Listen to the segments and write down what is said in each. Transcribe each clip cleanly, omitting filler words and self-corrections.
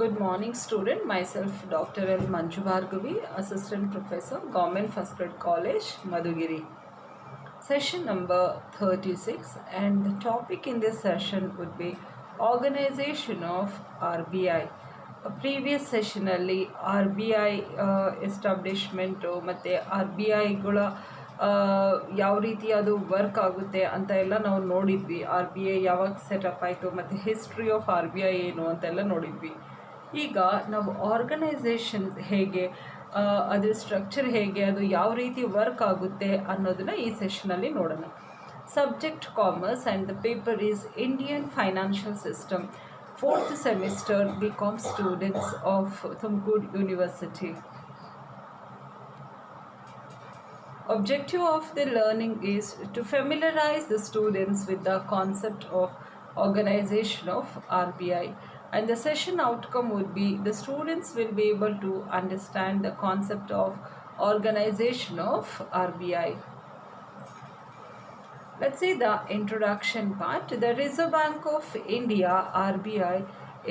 Good morning, student. Myself, Dr. L. Manju Bhargavi, Assistant Professor, Government First Grade College, Madhugiri. Session number 36, and the topic in this session would be organization of RBI. A previous session ಅಲ್ಲಿ R B I establishment ಮತ್ತು R B ಐಗಳ ಯಾವ ರೀತಿ ಅದು work ಆಗುತ್ತೆ ಅಂತ ಎಲ್ಲ ನಾವು ನೋಡಿದ್ವಿ. ಆರ್ ಬಿ ಐ ಯಾವಾಗ ಸೆಟಪ್ ಆಯಿತು ಮತ್ತು history of R B I ಏನು ಅಂತೆಲ್ಲ ನೋಡಿದ್ವಿ. ಈಗ ನಾವು ಆರ್ಗನೈಸೇಷನ್ ಹೇಗೆ, ಅದ್ರ ಸ್ಟ್ರಕ್ಚರ್ ಹೇಗೆ, ಅದು ಯಾವ ರೀತಿ ವರ್ಕ್ ಆಗುತ್ತೆ ಅನ್ನೋದನ್ನ ಈ ಸೆಷನಲ್ಲಿ ನೋಡೋಣ. Subject commerce and the paper is Indian financial system, 4th semester BCom students of Tumkur University. Objective of the learning is to familiarize the students with the concept of organization of RBI, and the session outcome would be the students will be able to understand the concept of organization of RBI. Let's see the introduction part. The Reserve Bank of India (RBI)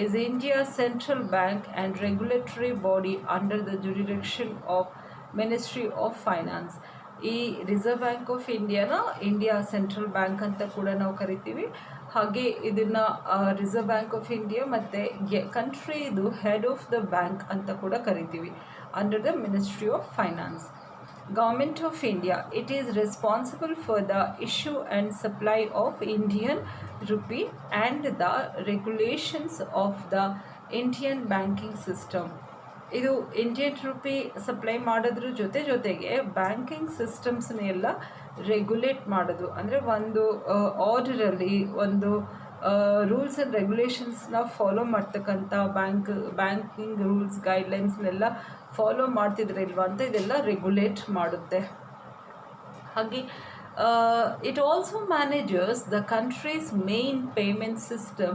is India's central bank and regulatory body under the jurisdiction of Ministry of Finance. ಈ reserve bank of ಇಂಡಿಯಾನ India central bank ಅಂತ ಕೂಡ ನಾವು ಕರಿತೀವಿ. ಹಾಗೆ ಇದನ್ನು reserve bank of India ಮತ್ತು ಕಂಟ್ರಿದು head of the bank ಅಂತ ಕೂಡ ಕರಿತೀವಿ, under the ministry of finance. Government of India, it is responsible for the issue and supply of Indian rupee and the regulations of the Indian banking system. ಇದು Indian rupee supply ಮಾಡೋದ್ರ ಜೊತೆಗೆ banking ಸಿಸ್ಟಮ್ಸ್ನೆಲ್ಲ regulate ಮಾಡೋದು, ಅಂದರೆ ಒಂದು ಆರ್ಡರಲ್ಲಿ ಒಂದು rules and ರೆಗ್ಯುಲೇಷನ್ಸ್ನ follow ಮಾಡ್ತಕ್ಕಂಥ banking rules ಗೈಡ್ಲೈನ್ಸ್ನೆಲ್ಲ follow ಮಾಡ್ತಿದ್ರಿಲ್ವ ಅಂತ ಇದೆಲ್ಲ ರೆಗ್ಯುಲೇಟ್ ಮಾಡುತ್ತೆ. ಹಾಗೆ it also manages the country's main payment system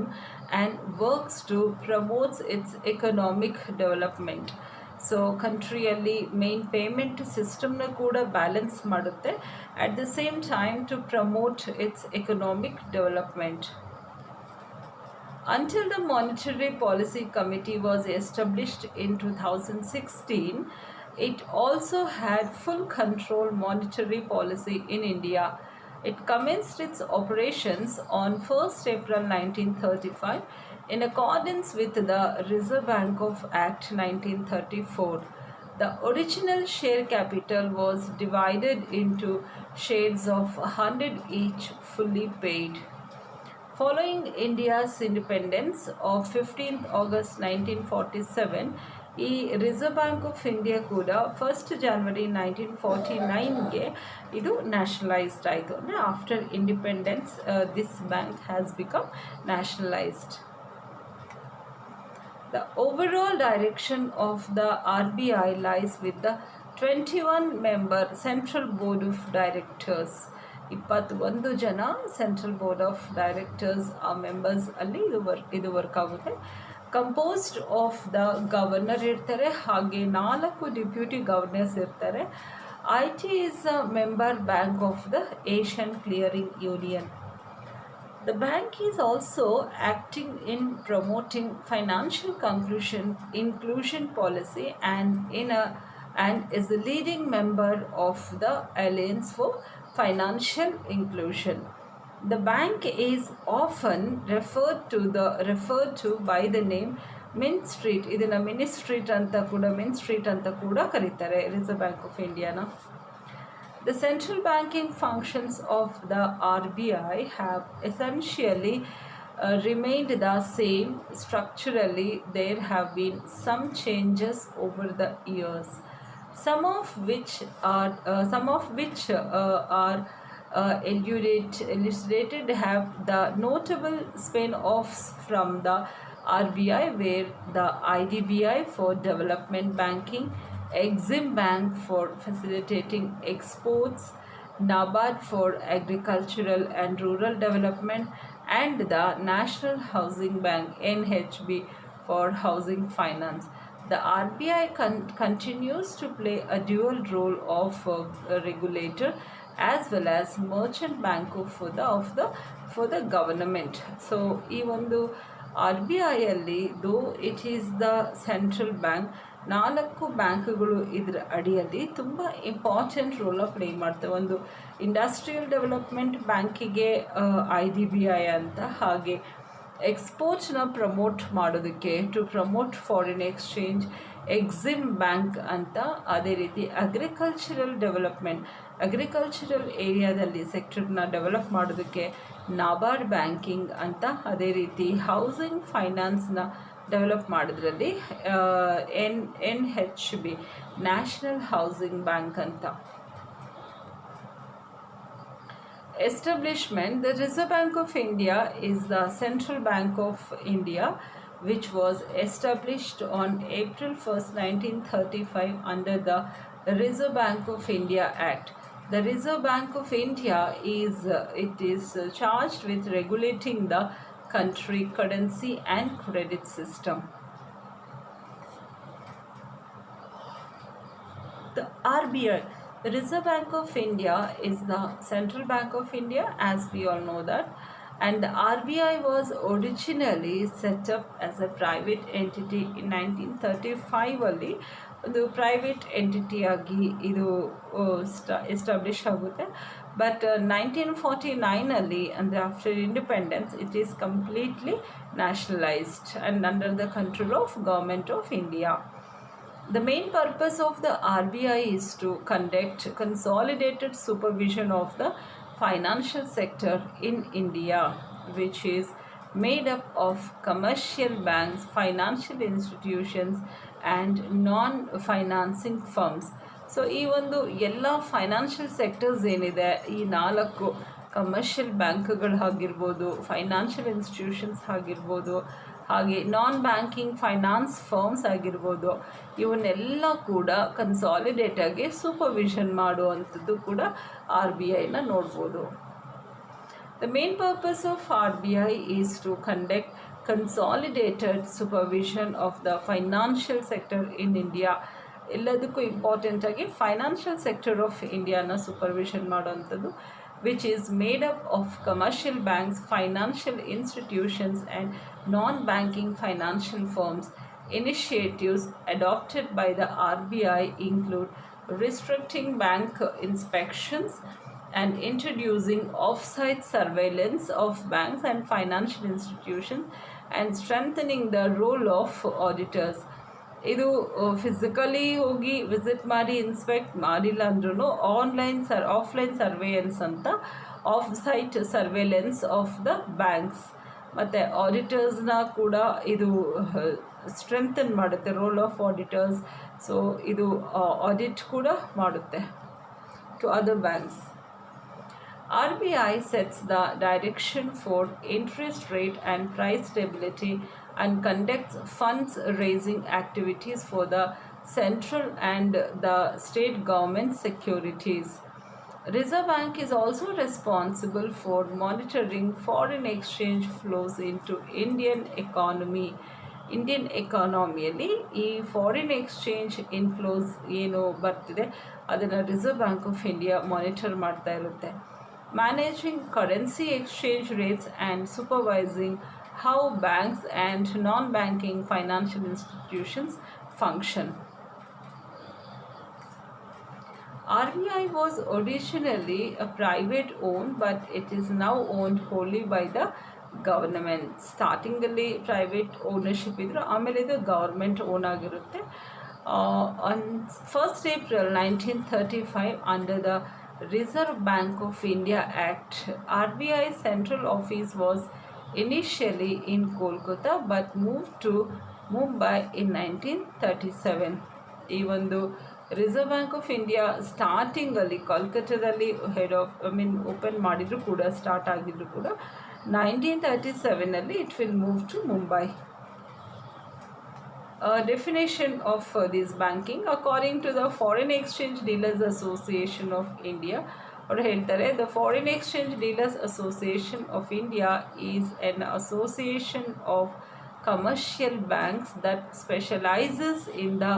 and works to promote its economic development. So ಕಂಟ್ರಿಯಲ್ಲಿ ಮೇನ್ ಪೇಮೆಂಟ್ ಸಿಸ್ಟಮ್ನ ಕೂಡ ಬ್ಯಾಲೆನ್ಸ್ ಮಾಡುತ್ತೆ, at the same time to promote its economic development. Until the Monetary Policy Committee was established in 2016, it also had full control monetary policy in India. It commenced its operations on 1st April 1935 in accordance with the Reserve Bank of Act 1934. The original share capital was divided into shares of 100 each, fully paid. Following India's independence of 15th August 1947, ಈ reserve bank of India ಕೂಡ 1st January 1949ಗೆ ಇದು nationalised ಆಯಿತು. ಅಂದರೆ after independence this bank has become nationalised. The overall direction of the RBI lies with the 21-member Central Board of Directors. 21 ಜನ central board of directors ಆ members ಅಲ್ಲಿ ಇದು work ಆಗುತ್ತೆ. Composed of the governor ಇರ್ತಾರೆ, ಹಾಗೆ 4 deputy governors ಇರ್ತಾರೆ. IT is a member bank of the Asian Clearing Union. The bank is also acting in promoting financial inclusion policy and is a leading member of the Alliance for Financial Inclusion. The bank is often referred to by the name Mint Street. ಇದನ್ನ Mint Street ಅಂತ ಕೂಡ ಕರೀತಾರೆ reserve bank of ಇಂಡಿಯಾನ. The central banking functions of the RBI have essentially remained the same. Structurally, there have been some changes over the years, some of which are elucidated. Have the notable spin-offs from the RBI were the IDBI for development banking, Exim Bank for facilitating exports, NABARD for agricultural and rural development, and the National Housing Bank NHB for housing finance. The RBI continues to play a dual role of regulator as well as merchant bank for the government. So ಈ ಒಂದು R B ಐಯಲ್ಲಿ though it is the central bank, 4 ಬ್ಯಾಂಕ್ಗಳು ಇದರ ಅಡಿಯಲ್ಲಿ ತುಂಬ important role play ಮಾಡ್ತವೆ. ಒಂದು industrial development ಬ್ಯಾಂಕಿಗೆ IDBI ಅಂತ, ಹಾಗೆ ಎಕ್ಸ್ಪೋರ್ಟ್ನ ಪ್ರಮೋಟ್ ಮಾಡೋದಕ್ಕೆ to promote foreign exchange EXIM bank ಅಂತ, ಅದೇ ರೀತಿ ಅಗ್ರಿಕಲ್ಚರಲ್ ಡೆವಲಪ್ಮೆಂಟ್, ಅಗ್ರಿಕಲ್ಚರಲ್ ಏರಿಯಾದಲ್ಲಿ ಸೆಕ್ಟರ್ನ ಡೆವಲಪ್ ಮಾಡೋದಕ್ಕೆ ನಾಬಾರ್ಡ್ ಬ್ಯಾಂಕಿಂಗ್ ಅಂತ, ಅದೇ ರೀತಿ ಹೌಸಿಂಗ್ ಫೈನಾನ್ಸ್ನ ಡೆವಲಪ್ ಮಾಡೋದ್ರಲ್ಲಿ NHB ನ್ಯಾಷನಲ್ ಹೌಸಿಂಗ್ ಬ್ಯಾಂಕ್ ಅಂತ. Establishment: the Reserve Bank of India is the central bank of India, which was established on April 1st, 1935 under the Reserve Bank of India Act. The Reserve Bank of India is charged with regulating the country currency and credit system. The RBI, the Reserve Bank of India, is the central bank of India, as we all know that, and the RBI was originally set up as a private entity in 1935 ಅಲ್ಲಿ ಒಂದು private ಎಂಟಿಟಿಯಾಗಿ ಇದು establish ಆಗುತ್ತೆ. But 1949 ಅಂದರೆ after independence it is completely nationalised and under the control of government of India. The main purpose of the RBI is to conduct consolidated supervision of the financial sector in India, which is made up of commercial banks, financial institutions and non-financing firms. So ಈ ಒಂದು ಎಲ್ಲ financial sectors ಏನಿದೆ, ಈ 4 commercial ಬ್ಯಾಂಕ್ಗಳಾಗಿರ್ಬೋದು, financial institutions ಆಗಿರ್ಬೋದು, ಹಾಗೆ ನಾನ್ banking finance firms ಆಗಿರ್ಬೋದು, ಇವನ್ನೆಲ್ಲ ಕೂಡ ಕನ್ಸಾಲಿಡೇಟಾಗಿ ಸೂಪರ್ವಿಷನ್ ಮಾಡುವಂಥದ್ದು ಕೂಡ RBIನ ನೋಡ್ಬೋದು. The main purpose of RBI is to conduct consolidated supervision of the financial sector in India. ಎಲ್ಲದಕ್ಕೂ ಇಂಪಾರ್ಟೆಂಟ್ ಆಗಿ ಫೈನಾನ್ಷಿಯಲ್ ಸೆಕ್ಟರ್ ಆಫ್ ಇಂಡಿಯಾನ ಸೂಪರ್ವಿಷನ್ ಮಾಡುವಂಥದ್ದು, which is made up of commercial banks, financial institutions and non-banking financial firms. Initiatives adopted by the RBI include restricting bank inspections and introducing off-site surveillance of banks and financial institutions and strengthening the role of auditors. ಇದು physically ಹೋಗಿ visit ಮಾಡಿ inspect ಮಾಡಿಲ್ಲ ಅಂದ್ರೂ offline surveillance ಅಂತ, off site surveillance of the banks ಮತ್ತು ಆಡಿಟರ್ಸ್ನ ಕೂಡ ಇದು ಸ್ಟ್ರೆಂಥನ್ ಮಾಡುತ್ತೆ, ರೋಲ್ ಆಫ್ ಆಡಿಟರ್ಸ್. ಸೊ ಇದು ಆಡಿಟ್ ಕೂಡ ಮಾಡುತ್ತೆ to other banks. RBI sets the direction for interest rate and price stability and conducts funds raising activities for the central and the state government securities. Reserve Bank is also responsible for monitoring foreign exchange flows into Indian economy. Indian ಎಕಾನಮಿಯಲ್ಲಿ ಈ foreign exchange inflows ಏನು ಬರ್ತಿದೆ ಅದನ್ನು reserve bank of India monitor ಮಾಡ್ತಾ ಇರುತ್ತೆ. Managing currency exchange rates and supervising how banks and non-banking financial institutions function. RBI was originally a private owned, but it is now owned wholly by the government. ಸ್ಟಾರ್ಟಿಂಗಲ್ಲಿ private ownership ಇದ್ದರೂ ಆಮೇಲೆ ಇದು government own ಆಗಿರುತ್ತೆ. On 1st April 1935 under the Reserve Bank of India Act, RBI central office was initially in Kolkata but moved to Mumbai in 1937. ಈ ಒಂದು reserve bank of India ಸ್ಟಾರ್ಟಿಂಗಲ್ಲಿ ಕೋಲ್ಕತ್ತಾದಲ್ಲಿ open ಮಾಡಿದ್ರು ಕೂಡ, ಸ್ಟಾರ್ಟ್ ಆಗಿದ್ರು ಕೂಡ 1937 it will move to Mumbai. Definition of this banking according to the Foreign Exchange Dealers Association of India, ಅವರು ಹೇಳ್ತಾರೆ, the Foreign Exchange Dealers Association of India is an association of commercial banks that specializes in the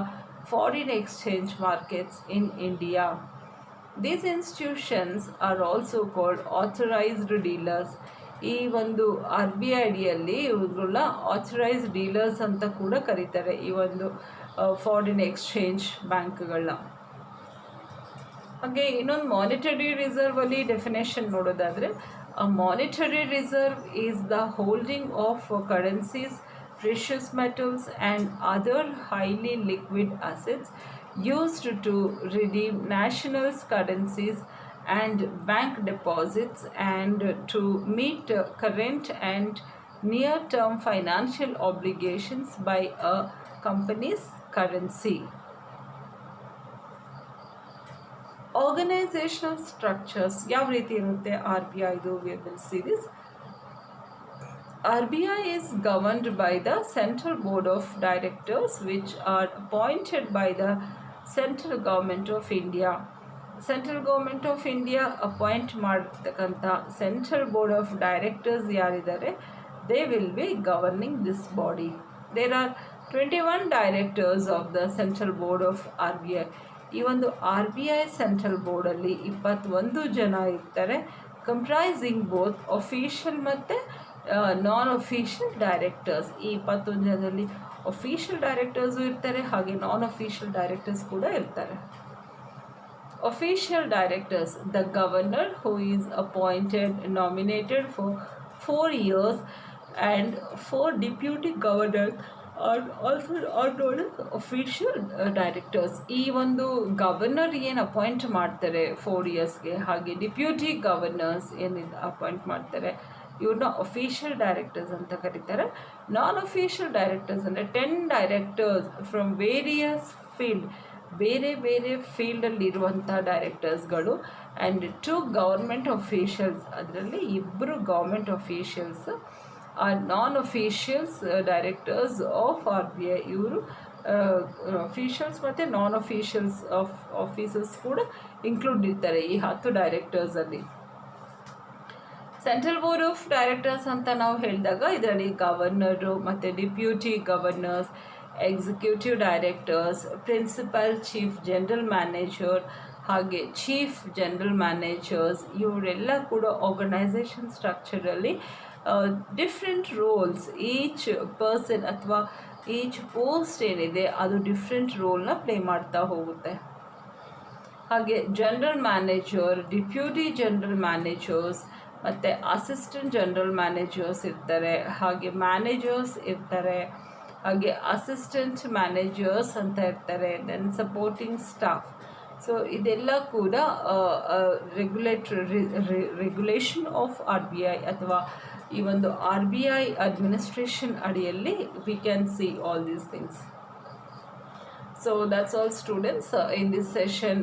foreign exchange markets in India. These institutions are also called authorized dealers. ಈ ಒಂದು R B I ಅಡಿಯಲ್ಲಿ ಇವುಗಳನ್ನ authorised dealers ಅಂತ ಕೂಡ ಕರೀತಾರೆ, ಈ ಒಂದು foreign exchange ಬ್ಯಾಂಕ್ಗಳನ್ನ. ಹಾಗೆ ಇನ್ನೊಂದು ಮಾನಿಟರಿ ರಿಸರ್ವ್ ಅಲ್ಲಿ ಡೆಫಿನೇಷನ್ ನೋಡೋದಾದರೆ, a monetary reserve is the holding of currencies, precious metals and other highly liquid assets used to redeem national currencies and bank deposits and to meet current and near-term financial obligations by a company's currency. Organizational structures ಯಾವ ರೀತಿ ಇರುತ್ತೆ R B ಐದು? we will see this. RBI is governed by the Central Board of Directors, which are appointed by the Central Government of India. Central Government of India appoint ಮಾಡತಕ್ಕಂಥ Central Board of Directors ಯಾರಿದ್ದಾರೆ, they will be governing this body. There are 21 directors of the Central Board of RBI. ಈ ಒಂದು R B I central ಬೋರ್ಡಲ್ಲಿ 21 ಜನ ಇರ್ತಾರೆ, comprising both official ಮತ್ತು ನಾನ್ official directors. ಈ 21 ಜನದಲ್ಲಿ official directors ಇರ್ತಾರೆ, ಹಾಗೆ ನಾನ್ ಅಫಿಷಿಯಲ್ ಡೈರೆಕ್ಟರ್ಸ್ ಕೂಡ ಇರ್ತಾರೆ. Official directors, the governor who is appointed nominated for 4 years and 4 deputy governors are also are known as official directors. ಈ ಒಂದು ಗವರ್ನರ್ ಏನು ಅಪಾಯಿಂಟ್ ಮಾಡ್ತಾರೆ 4 yearsಗೆ, ಹಾಗೆ ಡಿಪ್ಯೂಟಿ ಗವರ್ನರ್ಸ್ ಏನಿದೆ ಅಪಾಯಿಂಟ್ ಮಾಡ್ತಾರೆ, ಇವ್ರನ್ನ ಅಫಿಷಿಯಲ್ ಡೈರೆಕ್ಟರ್ಸ್ ಅಂತ ಕರೀತಾರೆ. ನಾನ್ ಅಫಿಷಿಯಲ್ ಡೈರೆಕ್ಟರ್ಸ್ ಅಂದರೆ 10 ಡೈರೆಕ್ಟರ್ಸ್ ಫ್ರಮ್ ವೇರಿಯಸ್ ಫೀಲ್ಡ್, ಬೇರೆ ಬೇರೆ ಫೀಲ್ಡಲ್ಲಿ ಇರುವಂಥ ಡೈರೆಕ್ಟರ್ಸ್ಗಳು, ಆ್ಯಂಡ್ 2 ಗೌರ್ಮೆಂಟ್ ಅಫಿಷಿಯಲ್ಸ್, ಅದರಲ್ಲಿ 2 government officials or non officials directors of R B I. ಇವರು ಅಫಿಷಿಯಲ್ಸ್ ಮತ್ತು ನಾನ್ ಅಫಿಷಿಯಲ್ಸ್ ಆಫೀಸರ್ಸ್ ಕೂಡ ಇನ್ಕ್ಲೂಡ್ ಇರ್ತಾರೆ ಈ 10 ಡೈರೆಕ್ಟರ್ಸಲ್ಲಿ. ಸೆಂಟ್ರಲ್ ಬೋರ್ಡ್ ಆಫ್ ಡೈರೆಕ್ಟರ್ಸ್ ಅಂತ ನಾವು ಹೇಳಿದಾಗ ಇದರಲ್ಲಿ ಗವರ್ನರು ಮತ್ತು deputy governors, executive directors, principal chief general manager ಹಾಗೆ ಚೀಫ್ ಜನರಲ್ ಮ್ಯಾನೇಜರ್ಸ್, ಇವರೆಲ್ಲ ಕೂಡ ಆರ್ಗನೈಸೇಷನ್ ಸ್ಟ್ರಕ್ಚರಲ್ಲಿ ಡಿಫ್ರೆಂಟ್ ರೋಲ್ಸ್, ಈಚ್ ಪರ್ಸನ್ ಅಥವಾ ಈಚ್ ಪೋಸ್ಟ್ ಏನಿದೆ ಅದು ಡಿಫ್ರೆಂಟ್ ರೋಲ್ನ ಪ್ಲೇ ಮಾಡ್ತಾ ಹೋಗುತ್ತೆ. ಹಾಗೆ general manager, deputy general managers ಮತ್ತು ಅಸಿಸ್ಟೆಂಟ್ ಜನರಲ್ ಮ್ಯಾನೇಜರ್ಸ್ ಇರ್ತಾರೆ, ಹಾಗೆ ಮ್ಯಾನೇಜರ್ಸ್ ಇರ್ತಾರೆ, ಹಾಗೆ ಅಸಿಸ್ಟೆಂಟ್ ಮ್ಯಾನೇಜರ್ಸ್ ಅಂತ ಇರ್ತಾರೆ, ದೆನ್ ಸಪೋರ್ಟಿಂಗ್ ಸ್ಟಾಫ್. ಸೊ ಇದೆಲ್ಲ ಕೂಡ regulation of R B I ಅಥವಾ ಈ ಒಂದು ಆರ್ ಬಿ ಐ ಅಡ್ಮಿನಿಸ್ಟ್ರೇಷನ್ ಅಡಿಯಲ್ಲಿ we can see all these things. So that's all students in this session.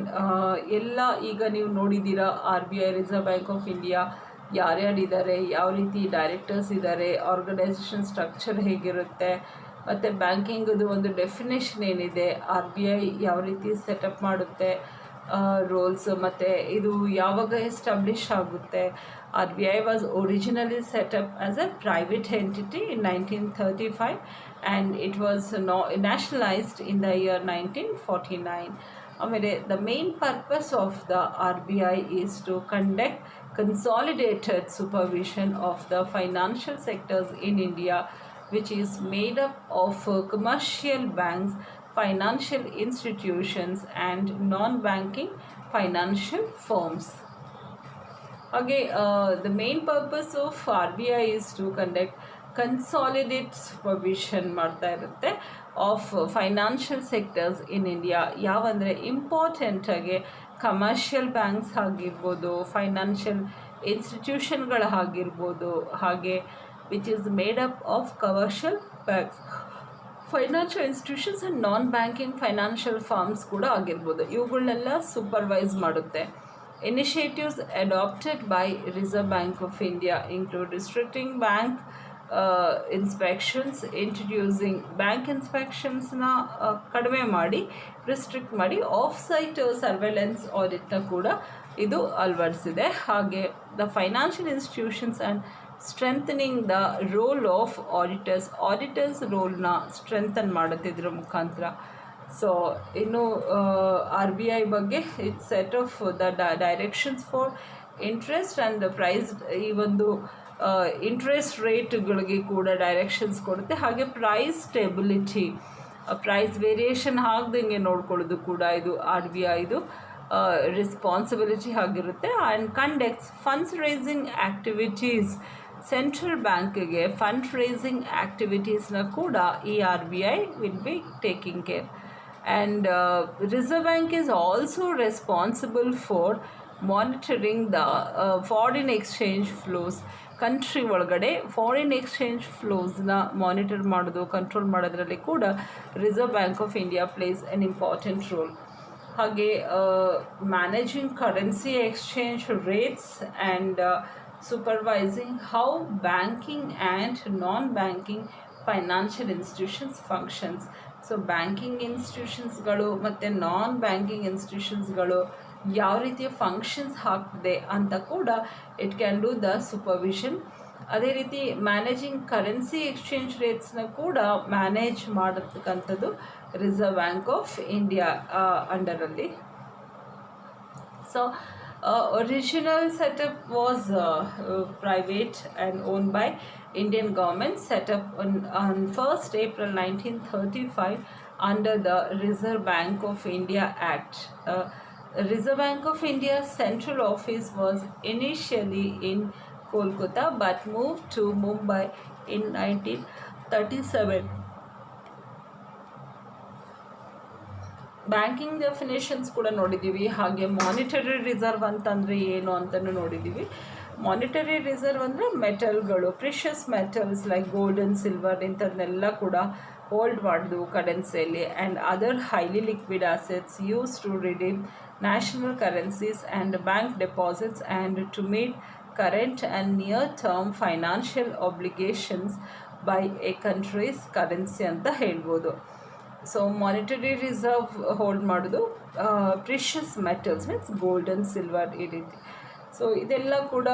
ಎಲ್ಲ ಈಗ ನೀವು ನೋಡಿದ್ದೀರಾ R B I reserve bank of India ಯಾರ್ಯಾರಿದ್ದಾರೆ, ಯಾವ ರೀತಿ ಡೈರೆಕ್ಟರ್ಸ್ ಇದ್ದಾರೆ, ಆರ್ಗನೈಸೇಷನ್ ಸ್ಟ್ರಕ್ಚರ್ ಹೇಗಿರುತ್ತೆ, ಮತ್ತು ಬ್ಯಾಂಕಿಂಗದು ಒಂದು ಡೆಫಿನೇಷನ್ ಏನಿದೆ, ಆರ್ ಬಿ ಐ ಯಾವ ರೀತಿ ಸೆಟಪ್ ಮಾಡುತ್ತೆ ರೋಲ್ಸ್, ಮತ್ತು ಇದು ಯಾವಾಗ ಎಸ್ಟಾಬ್ಲಿಷ್ ಆಗುತ್ತೆ. R B I was originally set up as a private entity in 1935 and it was nationalised in the year 1949. ಆಮೇಲೆ the main purpose of the R B I is to conduct consolidated supervision of the financial sectors in India, which is made up of commercial banks, financial institutions and non-banking financial firms. Okay, the main purpose of RBI is to conduct consolidate supervision ಮಾಡ್ತಾ ಇರುತ್ತೆ of financial sectors in India. ಯಾವಂದರೆ important ಆಗಿ commercial banks ಆಗಿರ್ಬೋದು, financial ಇನ್ಸ್ಟಿಟ್ಯೂಷನ್ಗಳಾಗಿರ್ಬೋದು, ಹಾಗೆ which is made up of commercial banks, financial institutions and non banking financial firms ಕೂಡ ಆಗಿರ್ಬೋದು. ಇವುಗಳನ್ನೆಲ್ಲ ಸೂಪರ್ವೈಸ್ ಮಾಡುತ್ತೆ. Initiatives adopted by Reserve Bank of India include restricting bank inspections, introducing bank ಇನ್ಸ್ಪೆಕ್ಷನ್ಸ್ನ ಕಡಿಮೆ ಮಾಡಿ, ರಿಸ್ಟ್ರಿಕ್ಟ್ ಮಾಡಿ, ಆಫ್ ಸೈಟ್ ಸರ್ವೆಲೆನ್ಸ್ ಆಡಿಟ್ನ ಕೂಡ ಇದು ಅಳವಡಿಸಿದೆ. ಹಾಗೆ the financial institutions and strengthening the role of auditors ರೋಲ್ನ ಸ್ಟ್ರೆಂಥನ್ ಮಾಡುತ್ತೆ ಇದರ ಮುಖಾಂತರ. ಸೊ ಇನ್ನು ಆರ್ ಬಿ ಐ ಬಗ್ಗೆ it's set of the directions for interest and the price, ಈ ಒಂದು ಇಂಟ್ರೆಸ್ಟ್ ರೇಟ್ಗಳಿಗೆ ಕೂಡ ಡೈರೆಕ್ಷನ್ಸ್ ಕೊಡುತ್ತೆ. ಹಾಗೆ ಪ್ರೈಸ್ ಸ್ಟೆಬಿಲಿಟಿ, ಪ್ರೈಸ್ ವೇರಿಯೇಷನ್ ಆಗದಂಗೆ ನೋಡ್ಕೊಳ್ಳೋದು ಕೂಡ ಇದು ಆರ್ ಬಿ ಐದು ರೆಸ್ಪಾನ್ಸಿಬಿಲಿಟಿ ಆಗಿರುತ್ತೆ. And conducts funds raising activities, central ಬ್ಯಾಂಕ್ಗೆ ಫಂಡ್ ರೇಸಿಂಗ್ ಆ್ಯಕ್ಟಿವಿಟೀಸ್ನ ಕೂಡ ಈ R B I will be taking care. And reserve bank is also responsible for monitoring the foreign exchange flows. Country ಒಳಗಡೆ foreign exchange ಫ್ಲೋಸ್ನ monitor ಮಾಡೋದು, control ಮಾಡೋದ್ರಲ್ಲಿ ಕೂಡ reserve bank of India plays an important role. ಹಾಗೆ managing currency exchange rates and supervising how banking and non-banking financial institutions functions. So banking ಇನ್ಸ್ಟಿಟ್ಯೂಷನ್ಸ್ಗಳು ಮತ್ತು non banking ಇನ್ಸ್ಟಿಟ್ಯೂಷನ್ಸ್ಗಳು ಯಾವ ರೀತಿಯ ಫಂಕ್ಷನ್ಸ್ ಆಗ್ತದೆ ಅಂತ ಕೂಡ it can do the supervision. ಅದೇ ರೀತಿ ಮ್ಯಾನೇಜಿಂಗ್ ಕರೆನ್ಸಿ ಎಕ್ಸ್ಚೇಂಜ್ ರೇಟ್ಸ್ನ ಕೂಡ ಮ್ಯಾನೇಜ್ ಮಾಡತಕ್ಕಂಥದ್ದು ರಿಸರ್ವ್ ಬ್ಯಾಂಕ್ ಆಫ್ ಇಂಡಿಯಾ ಅಂಡರಲ್ಲಿ. So original setup was private and owned by Indian government, set up on 1st April 1935 under the Reserve Bank of India Act. Reserve Bank of India's central office was initially in Kolkata but moved to Mumbai in 1937. Banking definitions ಕೂಡ ನೋಡಿದ್ದೀವಿ. ಹಾಗೆ monetary reserve ಅಂತಂದರೆ ಏನು ಅಂತಲೂ ನೋಡಿದ್ದೀವಿ. Monetary reserve ಅಂದರೆ ಮೆಟಲ್ಗಳು, precious metals like gold and silver ಇಂಥದ್ದನ್ನೆಲ್ಲ ಕೂಡ ಹೋಲ್ಡ್ ಮಾಡೋದು ಕರೆನ್ಸಿಯಲ್ಲಿ. And other highly liquid assets use to redeem national currencies and bank deposits and to meet current and near term financial obligations by a country's currency ಅಂತ ಹೇಳ್ಬೋದು. So monetary reserve hold ಮಾಡೋದು precious metals means gold and silver ಈ ರೀತಿ. So ಇದೆಲ್ಲ ಕೂಡ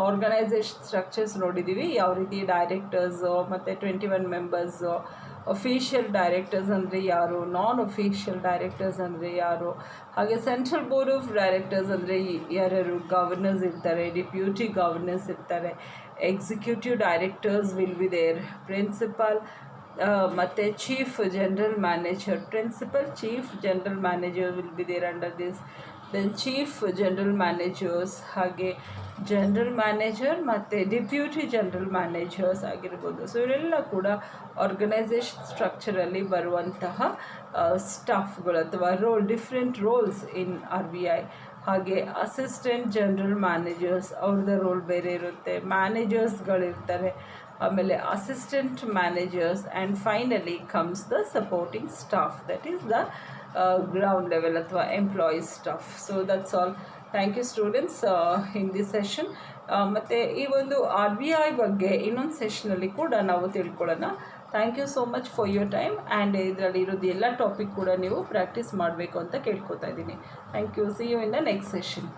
organisation structures ನೋಡಿದ್ದೀವಿ, ಯಾವ ರೀತಿ ಡೈರೆಕ್ಟರ್ಸು ಮತ್ತು 21 ಮೆಂಬರ್ಸು, ಅಫಿಷಿಯಲ್ ಡೈರೆಕ್ಟರ್ಸ್ ಅಂದರೆ ಯಾರು, ನಾನ್ ಅಫಿಷಿಯಲ್ ಡೈರೆಕ್ಟರ್ಸ್ ಅಂದರೆ ಯಾರು, ಹಾಗೆ ಸೆಂಟ್ರಲ್ ಬೋರ್ಡ್ ಆಫ್ ಡೈರೆಕ್ಟರ್ಸ್ ಅಂದರೆ ಯಾರ್ಯಾರು ಗವರ್ನರ್ಸ್ ಇರ್ತಾರೆ, ಡಿಪ್ಯೂಟಿ ಗವರ್ನರ್ಸ್ ಇರ್ತಾರೆ, executive directors will be there, principal ಮತ್ತು chief general manager, principal chief general manager will be there under this. Then chief general managers, ಹಾಗೆ general manager ಮತ್ತು deputy general managers ಆಗಿರ್ಬೋದು. So ಇವರೆಲ್ಲ ಕೂಡ organisation ಸ್ಟ್ರಕ್ಚರಲ್ಲಿ ಬರುವಂತಹ ಸ್ಟಾಫ್ಗಳು ಅಥವಾ role, different roles in R B I. ಹಾಗೆ ಅಸಿಸ್ಟೆಂಟ್ ಜನರಲ್ ಮ್ಯಾನೇಜರ್ಸ್ ಅವ್ರದ್ದು ರೋಲ್ ಬೇರೆ ಇರುತ್ತೆ, ಮ್ಯಾನೇಜರ್ಸ್ಗಳಿರ್ತಾರೆ, ಆಮೇಲೆ assistant managers, and finally comes the supporting staff, that is the ground level ಅಥವಾ employees staff. So that's all. Thank you students in this session. ಮತ್ತು ಈ ಒಂದು ಆರ್ ಬಿ ಐ ಬಗ್ಗೆ ಇನ್ನೊಂದು ಸೆಷನಲ್ಲಿ ಕೂಡ ನಾವು ತಿಳ್ಕೊಳ್ಳೋಣ. Thank you so much for your time. And ಇದರಲ್ಲಿ ಇರೋದು ಎಲ್ಲ ಟಾಪಿಕ್ ಕೂಡ ನೀವು ಪ್ರಾಕ್ಟೀಸ್ ಮಾಡಬೇಕು ಅಂತ ಕೇಳ್ಕೊತಾ ಇದ್ದೀನಿ. Thank you. See you in the next session.